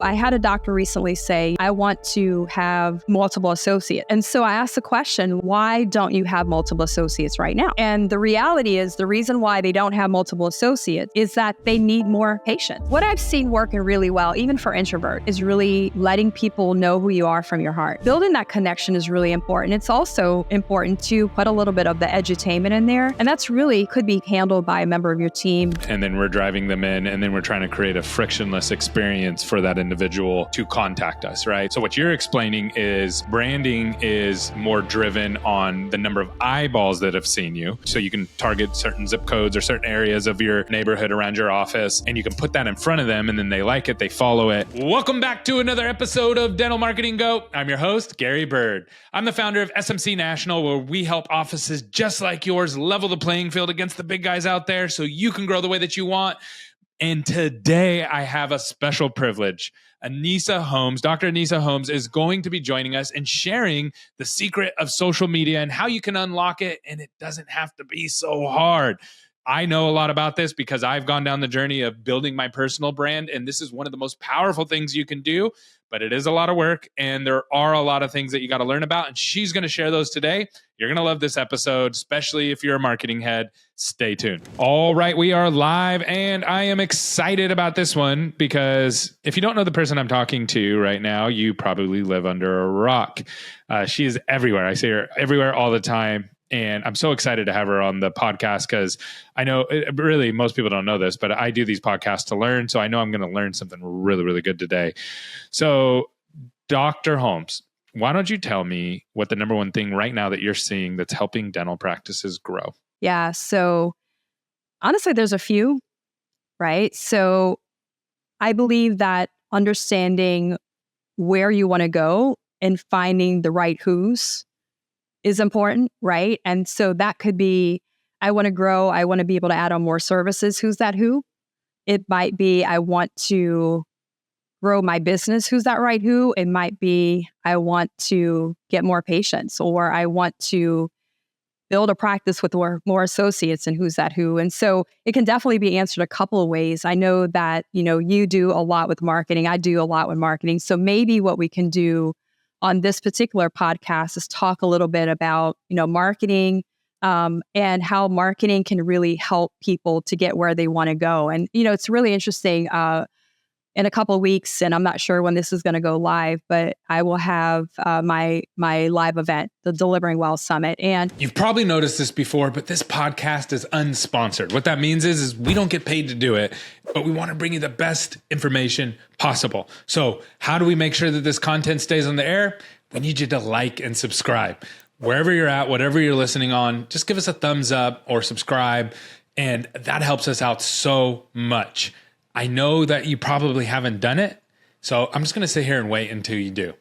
I had a doctor recently say, I want to have multiple associates. And so I asked the question, why don't you have multiple associates right now? And the reality is the reason why they don't have multiple associates is that they need more patience. What I've seen working really well, even for introvert, is really letting people know who you are from your heart. Building that connection is really important. It's also important to put a little bit of the edutainment in there. And that's really could be handled by a member of your team. And then we're driving them in, and then we're trying to create a frictionless experience for that individual to contact us, right? So what you're explaining is branding is more driven on the number of eyeballs that have seen you. So you can target certain zip codes or certain areas of your neighborhood around your office, and you can put that in front of them, and then they like it, they follow it. Welcome back to another episode of Dental Marketing Go. I'm your host, Gary Bird. I'm the founder of SMC National, where we help offices just like yours level the playing field against the big guys out there so you can grow the way that you want. And today I have a special privilege. Anissa Holmes, Dr. Anissa Holmes is going to be joining us and sharing the secret of social media and how you can unlock it. And it doesn't have to be so hard. I know a lot about this because I've gone down the journey of building my personal brand. And this is one of the most powerful things you can do, but it is a lot of work. And there are a lot of things that you got to learn about. And she's going to share those today. You're going to love this episode, especially if you're a marketing head. Stay tuned. All right, we are live, and I am excited about this one because if you don't know the person I'm talking to right now, you probably live under a rock. She is everywhere. I see her everywhere all the time. And I'm so excited to have her on the podcast because I know really most people don't know this, but I do these podcasts to learn. So I know I'm going to learn something really, really good today. So Dr. Holmes, why don't you tell me what the number one thing right now that you're seeing that's helping dental practices grow? Yeah. So honestly, there's a few, right? So I believe that understanding where you want to go and finding the right who's is important, right? And so that could be, I want to grow, I want to be able to add on more services. Who's that who? It might be, I want to grow my business. Who's that right who? It might be, I want to get more patients, or I want to build a practice with more associates, and who's that who? And so it can definitely be answered a couple of ways. I know that, you do a lot with marketing. I do a lot with marketing. So maybe what we can do on this particular podcast is talk a little bit about, marketing and how marketing can really help people to get where they want to go. And, it's really interesting. In a couple of weeks, and I'm not sure when this is going to go live, but I will have my live event, the Delivering Well Summit. And you've probably noticed this before, but this podcast is unsponsored. What that means is we don't get paid to do it, but we want to bring you the best information possible. So how do we make sure that this content stays on the air? We need you to like and subscribe. Wherever you're at, whatever you're listening on, just give us a thumbs up or subscribe. And that helps us out so much. I know that you probably haven't done it, so I'm just going to sit here and wait until you do.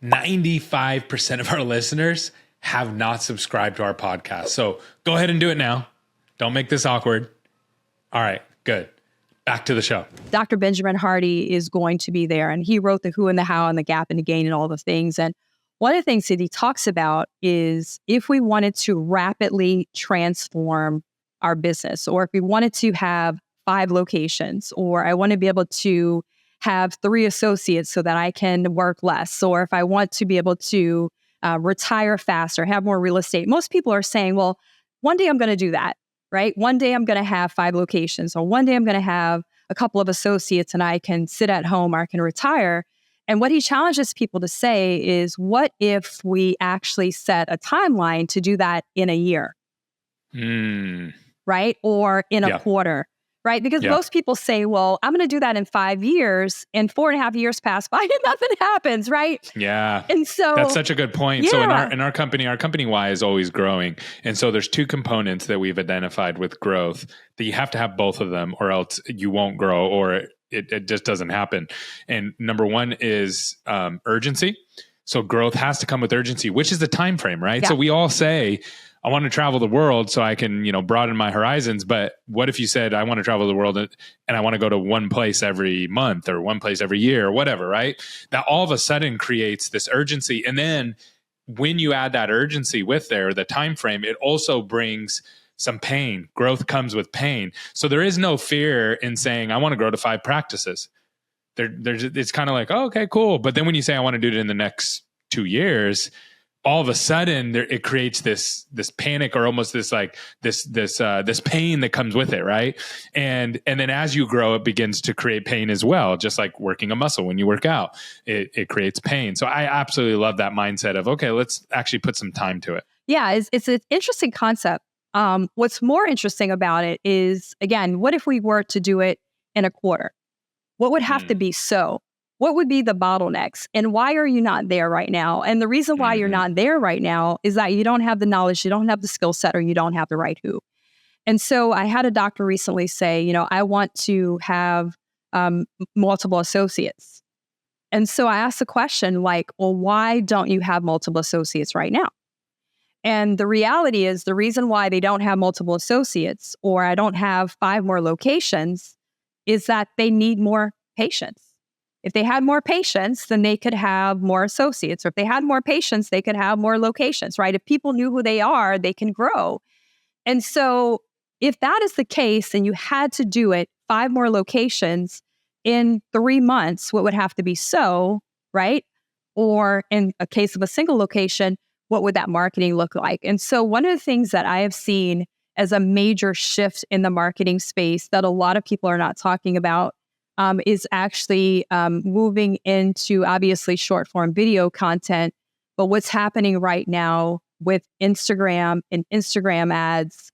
95% of our listeners have not subscribed to our podcast. So go ahead and do it now. Don't make this awkward. All right, good. Back to the show. Dr. Benjamin Hardy is going to be there, and he wrote the who and the how and the gap and the gain and all the things. And one of the things that he talks about is if we wanted to rapidly transform our business, or if we wanted to have 5 locations, or I want to be able to have 3 associates so that I can work less, or if I want to be able to retire faster, have more real estate. Most people are saying, well, one day I'm going to do that, right? One day I'm going to have 5 locations, or one day I'm going to have a couple of associates and I can sit at home or I can retire. And what he challenges people to say is, what if we actually set a timeline to do that in a year, right? Or in a quarter. Right? Because most people say, well, I'm going to do that in 5 years, and 4.5 years pass by and nothing happens, right? Yeah. And so that's such a good point. Yeah. So in our company Y is always growing. And so there's 2 components that we've identified with growth that you have to have both of them, or else you won't grow, or it just doesn't happen. And number 1 is urgency. So growth has to come with urgency, which is the time frame, right? Yeah. So we all say, I want to travel the world so I can, broaden my horizons. But what if you said, I want to travel the world and I want to go to one place every month or one place every year or whatever, right? That all of a sudden creates this urgency. And then when you add that urgency with the time frame, it also brings some pain. Growth comes with pain. So there is no fear in saying, I want to grow to 5 practices. it's kind of like, oh, okay, cool. But then when you say I want to do it in the next 2 years, all of a sudden it creates this panic, or almost this pain that comes with it, right? And then as you grow, it begins to create pain as well, just like working a muscle. When you work out, it creates pain. So I absolutely love that mindset of, okay, let's actually put some time to it. Yeah, it's an interesting concept. What's more interesting about it is, again, what if we were to do it in a quarter? What would have to be so? What would be the bottlenecks? And why are you not there right now? And the reason why you're not there right now is that you don't have the knowledge, you don't have the skill set, or you don't have the right who. And so I had a doctor recently say, I want to have multiple associates. And so I asked the question, like, well, why don't you have multiple associates right now? And the reality is, the reason why they don't have multiple associates, or I don't have 5 more locations, is that they need more patients. If they had more patients, then they could have more associates. Or if they had more patients, they could have more locations, right? If people knew who they are, they can grow. And so if that is the case, and you had to do it 5 more locations in 3 months, what would have to be so, right? Or in a case of a single location, what would that marketing look like? And so one of the things that I have seen as a major shift in the marketing space that a lot of people are not talking about is actually moving into, obviously, short form video content. But what's happening right now with Instagram and Instagram ads,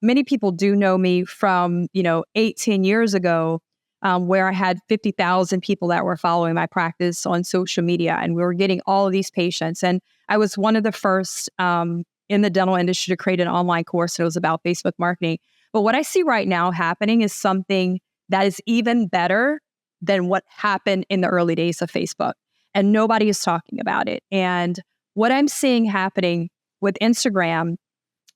many people do know me from 18 years ago, where I had 50,000 people that were following my practice on social media, and we were getting all of these patients. And I was one of the first in the dental industry to create an online course that was about Facebook marketing. But what I see right now happening is something that is even better than what happened in the early days of Facebook. And nobody is talking about it. And what I'm seeing happening with Instagram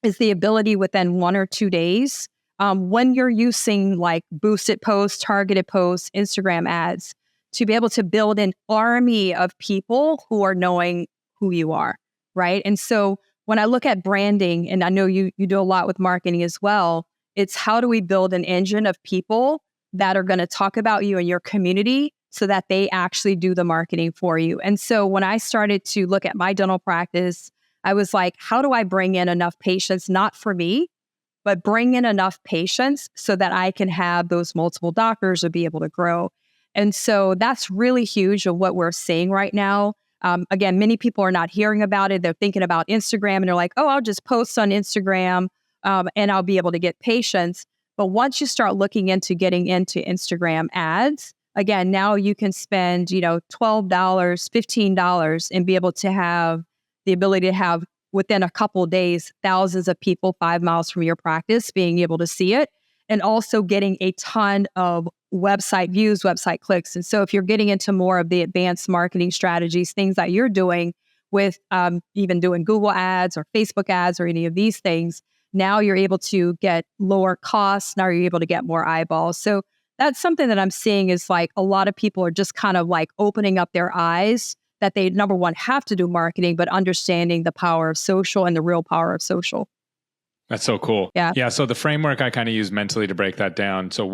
is the ability within 1 or 2 days, when you're using like boosted posts, targeted posts, Instagram ads, to be able to build an army of people who are knowing who you are, right? And so when I look at branding, and I know you do a lot with marketing as well, it's how do we build an engine of people that are going to talk about you and your community so that they actually do the marketing for you. And so when I started to look at my dental practice, I was like, how do I bring in enough patients, not for me, but bring in enough patients so that I can have those multiple doctors or be able to grow? And so that's really huge of what we're seeing right now. Again, many people are not hearing about it. They're thinking about Instagram and they're like, oh, I'll just post on Instagram and I'll be able to get patients. But once you start looking into getting into Instagram ads, again, now you can spend, $12, $15 and be able to have the ability to have within a couple of days, thousands of people 5 miles from your practice being able to see it, and also getting a ton of website views, website clicks. And so if you're getting into more of the advanced marketing strategies, things that you're doing with even doing Google ads or Facebook ads or any of these things, now you're able to get lower costs. Now you're able to get more eyeballs. So that's something that I'm seeing is like a lot of people are just kind of like opening up their eyes that they, number one, have to do marketing, but understanding the power of social and the real power of social. That's so cool. Yeah. So the framework I kind of use mentally to break that down. So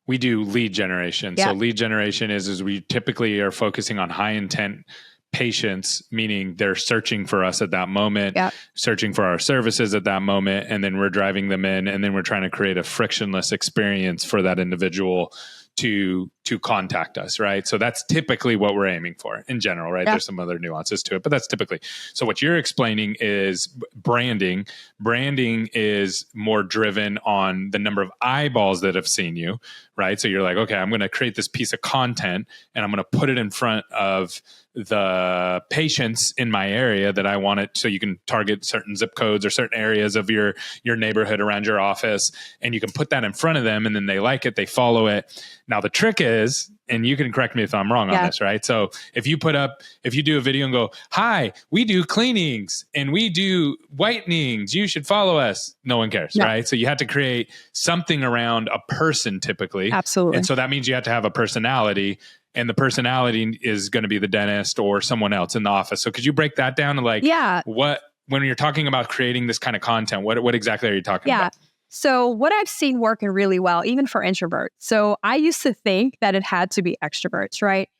we do lead generation. Yeah. So lead generation is we typically are focusing on high intent patients, meaning they're searching for us at that moment, searching for our services at that moment, and then we're driving them in, and then we're trying to create a frictionless experience for that individual to contact us, right? So that's typically what we're aiming for in general, right? There's some other nuances to it, but that's typically. So what you're explaining is branding. Branding is more driven on the number of eyeballs that have seen you, right? So you're like, okay, I'm going to create this piece of content and I'm going to put it in front of the patients in my area that I want it, so you can target certain zip codes or certain areas of your neighborhood around your office, and you can put that in front of them, and then they like it, they follow it. Now the trick is, and you can correct me if I'm wrong on this, right? So if you do a video and go, hi, we do cleanings and we do whitenings, you should follow us. No one cares, right? So you have to create something around a person typically. Absolutely. And so that means you have to have a personality, and the personality is going to be the dentist or someone else in the office. So could you break that down to like, when you're talking about creating this kind of content, what exactly are you talking about? So what I've seen working really well, even for introverts. So I used to think that it had to be extroverts, right?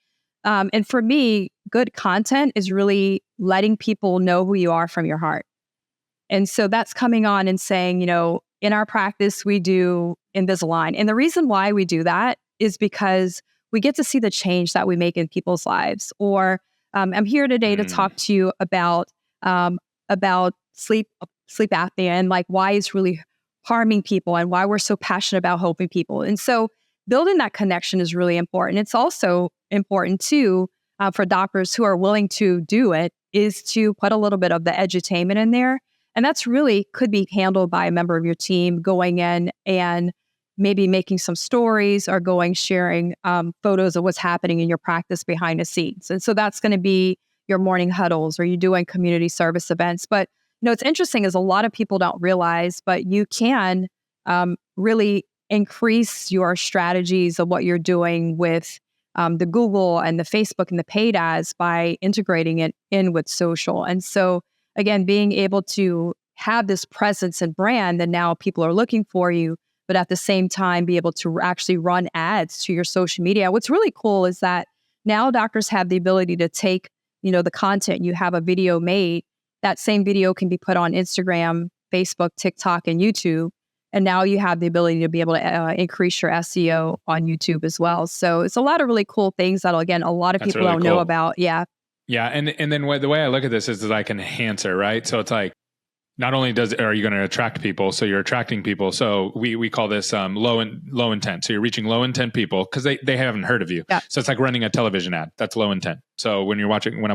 And for me, good content is really letting people know who you are from your heart. And so that's coming on and saying, in our practice, we do Invisalign. And the reason why we do that is because we get to see the change that we make in people's lives. Or I'm here today to talk to you about sleep apnea and like why it's really harming people and why we're so passionate about helping people. And so building that connection is really important. It's also important too for doctors who are willing to do it is to put a little bit of the edutainment in there. And that's really could be handled by a member of your team going in and maybe making some stories or sharing photos of what's happening in your practice behind the scenes. And so that's going to be your morning huddles or you're doing community service events. But it's interesting is a lot of people don't realize, but you can really increase your strategies of what you're doing with the Google and the Facebook and the paid ads by integrating it in with social. And so again, being able to have this presence and brand that now people are looking for you, but at the same time, be able to actually run ads to your social media. What's really cool is that now doctors have the ability to take, the content, you have a video made, that same video can be put on Instagram, Facebook, TikTok, and YouTube. And now you have the ability to be able to increase your SEO on YouTube as well. So it's a lot of really cool things that, again, a lot of That's people really don't cool. know about. Yeah. Yeah. And then the way I look at this is like an enhancer, right? So it's like, not only are you going to attract people, so you're attracting people. So we call this low intent. So you're reaching low intent people because they haven't heard of you. Yeah. So it's like running a television ad. That's low intent. So when I'm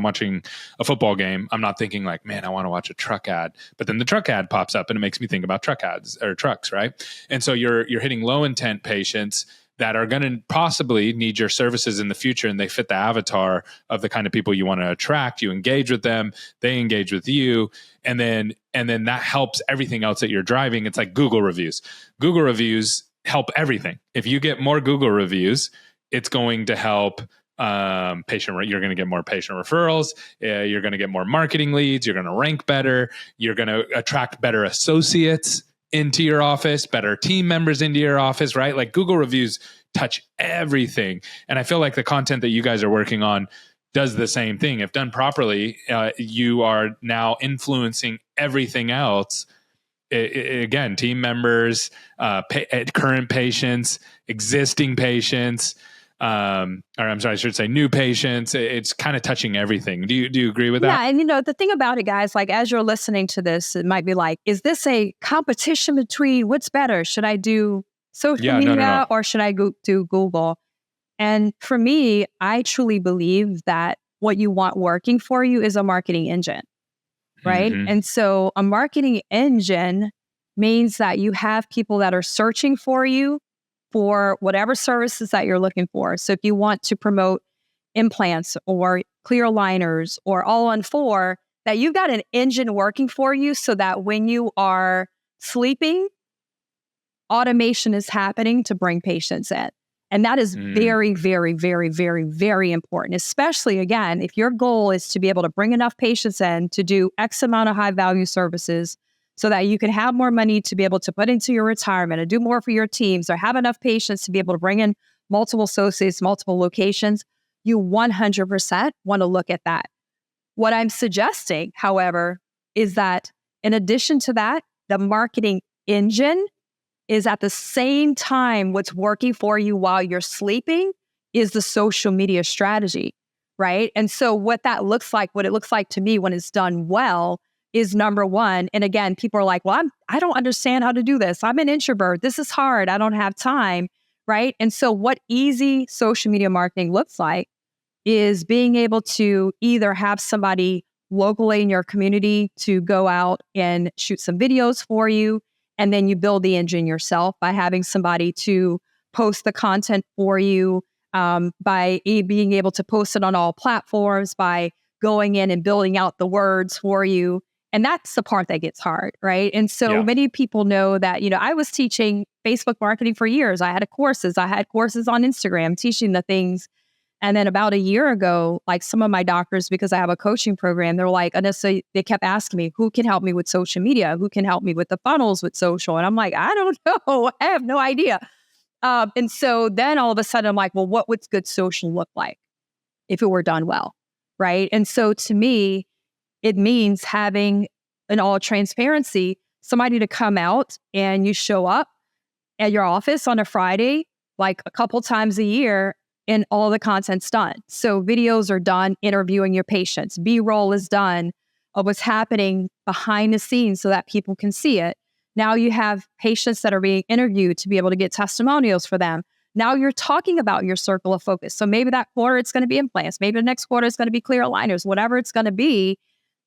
watching a football game, I'm not thinking like, man, I want to watch a truck ad. But then the truck ad pops up and it makes me think about truck ads or trucks, right? And so you're hitting low intent patients that are going to possibly need your services in the future, and they fit the avatar of the kind of people you want to attract. You engage with them, they engage with you, and then that helps everything else that you're driving. It's like Google reviews. Google reviews help everything. If you get more Google reviews, it's going to help you're going to get more patient referrals. You're going to get more marketing leads. You're going to rank better. You're going to attract better associates into your office, better team members into your office, right? Like Google reviews touch everything. And I feel like the content that you guys are working on does the same thing. If done properly, you are now influencing everything else. Again, team members, current patients, existing patients, or I'm sorry, I should say new patients. It's kind of touching everything. Do you agree with that? Yeah. And the thing about it, guys, like as you're listening to this, it might be like, is this a competition between what's better? Should I do social media No. or should I do Google? And for me, I truly believe that what you want working for you is a marketing engine, right? Mm-hmm. And so a marketing engine means that you have people that are searching for you for whatever services that you're looking for. So if you want to promote implants or clear aligners or all-on-4, that you've got an engine working for you so that when you are sleeping, automation is happening to bring patients in. And that is very, very, very, very, very important, especially, again, if your goal is to be able to bring enough patients in to do X amount of high-value services so that you can have more money to be able to put into your retirement and do more for your teams or have enough patients to be able to bring in multiple associates, multiple locations, you 100% want to look at that. What I'm suggesting, however, is that in addition to that, the marketing engine is at the same time what's working for you while you're sleeping is the social media strategy, right? And so what it looks like to me when it's done well is number one. And again, people are like, well, I don't understand how to do this. I'm an introvert. This is hard. I don't have time, right? And so what easy social media marketing looks like is being able to either have somebody locally in your community to go out and shoot some videos for you, and then you build the engine yourself by having somebody to post the content for you, by being able to post it on all platforms, by going in and building out the words for you. And that's the part that gets hard, right? And so many people know that, I was teaching Facebook marketing for years. I had courses on Instagram teaching the things And then about a year ago, like some of my doctors, because I have a coaching program, they're like, Anissa, they kept asking me, who can help me with social media? Who can help me with the funnels with social? And I'm like, I don't know. I have no idea. And so then all of a sudden I'm like, well, what would good social look like if it were done well? Right. And so to me, it means having, in all transparency, somebody to come out and you show up at your office on a Friday, like a couple times a year, and all the content's done. So videos are done interviewing your patients. B-roll is done of what's happening behind the scenes so that people can see it. Now you have patients that are being interviewed to be able to get testimonials for them. Now you're talking about your circle of focus. So maybe that quarter it's going to be implants. Maybe the next quarter it's going to be clear aligners, whatever it's going to be.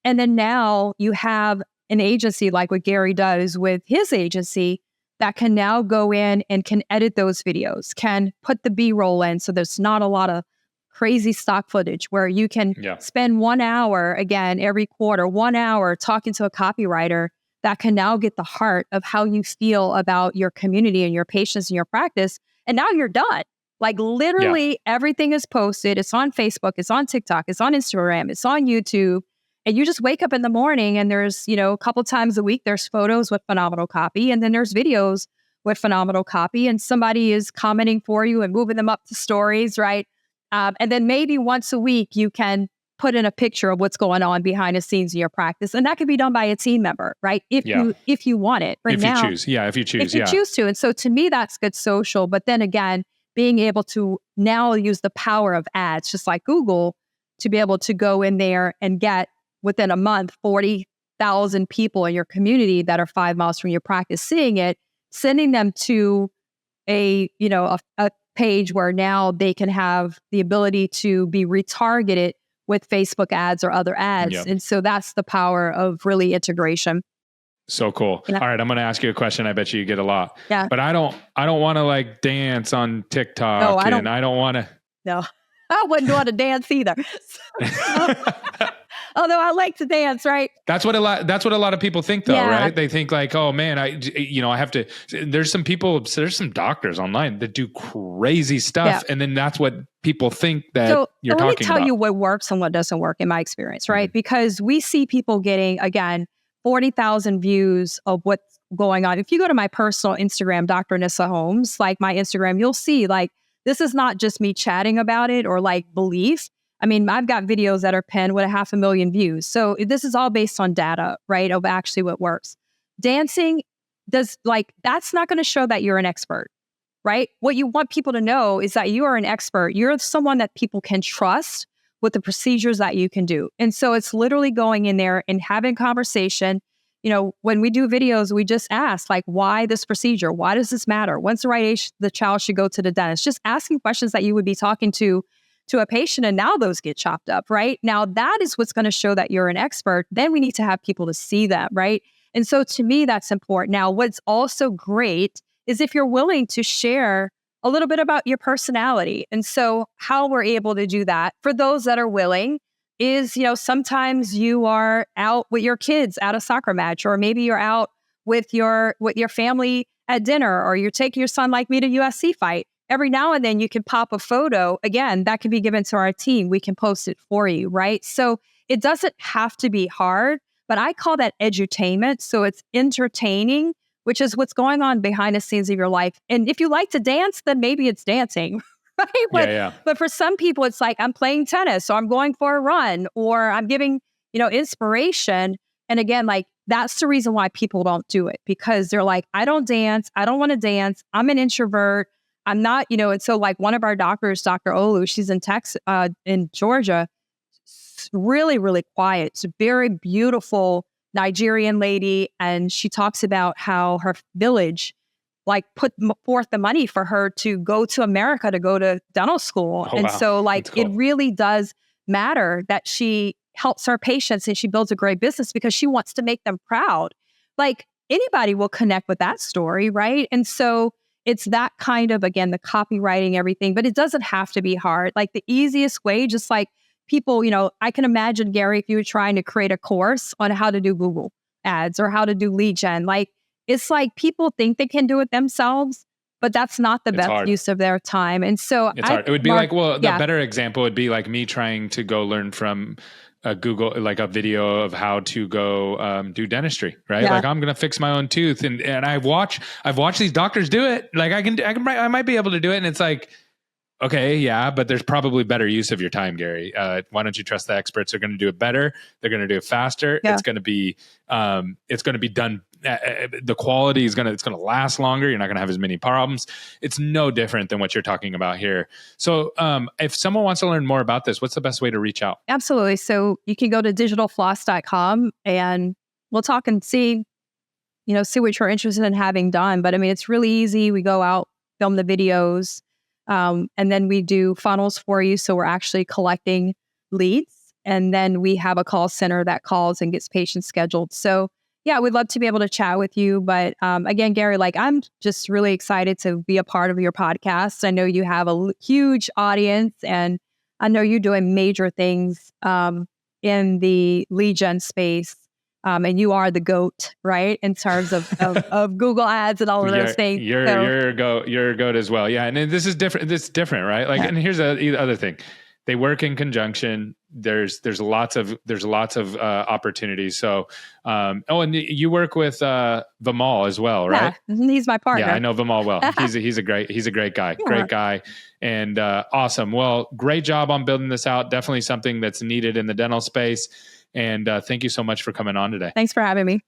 And then now you have an agency like what Gary does with his agency that can now go in and can edit those videos, can put the B-roll in so there's not a lot of crazy stock footage, where you can spend 1 hour, again, every quarter, 1 hour talking to a copywriter that can now get the heart of how you feel about your community and your patients and your practice. And now you're done. Like literally everything is posted. It's on Facebook, it's on TikTok, it's on Instagram, it's on YouTube. And you just wake up in the morning and there's, a couple times a week, there's photos with phenomenal copy. And then there's videos with phenomenal copy. And somebody is commenting for you and moving them up to stories, right? And then maybe once a week, you can put in a picture of what's going on behind the scenes in your practice. And that can be done by a team member, right? If you want it. Right if now, you choose. Yeah, if you choose. If you choose to. And so to me, that's good social. But then again, being able to now use the power of ads, just like Google, to be able to go in there and get within a month, 40,000 people in your community that are 5 miles from your practice seeing it, sending them to a page where now they can have the ability to be retargeted with Facebook ads or other ads. Yep. And so that's the power of really integration. So cool. Yeah. All right. I'm going to ask you a question. I bet you get a lot. Yeah. But I don't want to like dance on TikTok. No, I don't want to. No, I wouldn't want to dance either. Although I like to dance, right? That's what a lot of people think, though, right? They think like, oh man, I have to. There's some doctors online that do crazy stuff, and then that's what people think that you're talking about. Let me tell you what works and what doesn't work in my experience, right? Mm-hmm. Because we see people getting, again, 40,000 views of what's going on. If you go to my personal Instagram, Dr. Anissa Holmes, like my Instagram, you'll see like this is not just me chatting about it or like belief. I mean, I've got videos that are pinned with 500,000 views. So this is all based on data, right? Of actually what works. Dancing that's not going to show that you're an expert, right? What you want people to know is that you are an expert. You're someone that people can trust with the procedures that you can do. And so it's literally going in there and having conversation. When we do videos, we just ask like, why this procedure? Why does this matter? When's the right age the child should go to the dentist? Just asking questions that you would be talking to a patient, and now those get chopped up, right? Now that is what's going to show that you're an expert. Then we need to have people to see that, right? And so to me, that's important. Now, what's also great is if you're willing to share a little bit about your personality. And so how we're able to do that for those that are willing is, sometimes you are out with your kids at a soccer match, or maybe you're out with your family at dinner, or you're taking your son like me to USC fight. Every now and then you can pop a photo. Again, that can be given to our team. We can post it for you, right? So it doesn't have to be hard, but I call that edutainment. So it's entertaining, which is what's going on behind the scenes of your life. And if you like to dance, then maybe it's dancing, right? But for some people, it's like I'm playing tennis, or I'm going for a run, or I'm giving, inspiration. And again, like that's the reason why people don't do it, because they're like, I don't dance. I don't want to dance. I'm an introvert. I'm not, and so like one of our doctors, Dr. Olu, she's in Texas, in Georgia, really, really quiet. It's a very beautiful Nigerian lady. And she talks about how her village like put forth the money for her to go to America to go to dental school. Oh, and wow. So like, That's cool. It really does matter that she helps her patients and she builds a great business because she wants to make them proud. Like anybody will connect with that story, right? And so it's that kind of, again, the copywriting, everything, but it doesn't have to be hard. Like the easiest way, just like people, I can imagine, Gary, if you were trying to create a course on how to do Google ads or how to do lead gen, like it's like people think they can do it themselves, but that's not the It's best hard. use of their time. And so It's hard. It would be Mark, like, well, the yeah, better example would be like me trying to go learn from a Google, like a video of how to go do dentistry, right? yeah, Like I'm going to fix my own tooth, and I've watched these doctors do it. Like I might be able to do it, and it's like, okay, yeah, but there's probably better use of your time, Gary. Why don't you trust the experts? They're going to do it better. They're going to do it faster. yeah. It's going to be done. The quality is it's going to last longer. You're not going to have as many problems. It's no different than what you're talking about here. So, if someone wants to learn more about this, what's the best way to reach out? Absolutely. So you can go to digitalfloss.com and we'll talk and see what you're interested in having done. But I mean, it's really easy. We go out, film the videos, and then we do funnels for you. So we're actually collecting leads. And then we have a call center that calls and gets patients scheduled. So yeah, we'd love to be able to chat with you. But again, Gary, like I'm just really excited to be a part of your podcast. I know you have a huge audience and I know you're doing major things in the lead gen space. And you are the GOAT, right? In terms of Google ads and all of those things. You're a goat as well. Yeah. And this is different. This is different, right? Like, and here's the other thing. They work in conjunction. There's lots of opportunities. So, and you work with Vimal as well, right? Yeah, he's my partner. Yeah, I know Vimal well. He's a great guy. Yeah. Great guy. And awesome. Well, great job on building this out. Definitely something that's needed in the dental space. And thank you so much for coming on today. Thanks for having me.